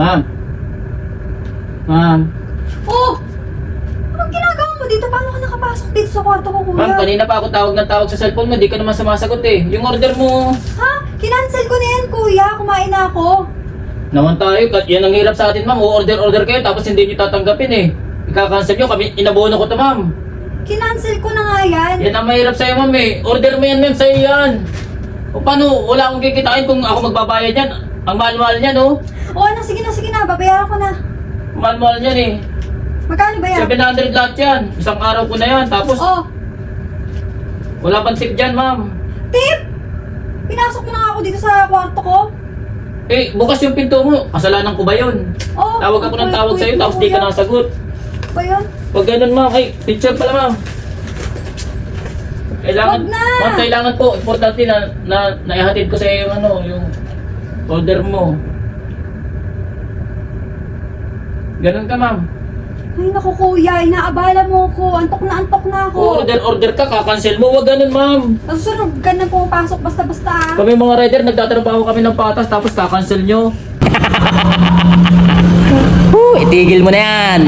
Ma'am. Ma'am. Oh! Anong ginagawa mo dito? Paano ka nakapasok dito sa kwarto ko, kuya? Ma'am, kanina pa ako tawag ng tawag sa cellphone mo. Di ka naman sumasagot eh. Yung order mo. Ha? Kinancel ko na yan, kuya. Kumain na ako. Naman tayo. Yan ang hirap sa atin, ma'am. O-order kayo tapos hindi nyo tatanggapin eh. Ika-cancel nyo. Kami, inabono ko to, ma'am. Kinancel ko na nga yan. Yan ang mahirap sa'yo, ma'am eh. Order mo yan, ma'am. Sa'yo yan. O paano? Wala akong kikitain kung ako magbabayad yan. Ang mahal-mahal niyan, oh. Oo na, sige na. Babayaran ko na. Mahal-mahal niyan eh. Magkano ba yan? 700 lahat yan. Isang araw ko na yan. Tapos, Oh, wala pang tip dyan, ma'am. tip! Pinasok mo na nga ako dito sa kwarto ko. Eh, bukas yung pinto mo. Kasalanan ko ba yun? Oh, Tawag ako ng tawag sa'yo, tapos di ka nasagot. ba yun? Huwag ganun, ma'am. Ay, picture pala, ma'am. Kailangan, Wag na! ma'am, kailangan po. Importante na naihatid ko sa iyo yung yung order mo. Ganun ka, ma'am. Ay, naku, kuya. Inaabala mo ko. Antok na ako. Order ka, kakancel mo. Huwag ganun, ma'am. Nasusunog ka na pumapasok basta-basta ah. Kami mga rider, nagtatrabaho kami ng patas, tapos kakancel nyo. Itigil mo na yan.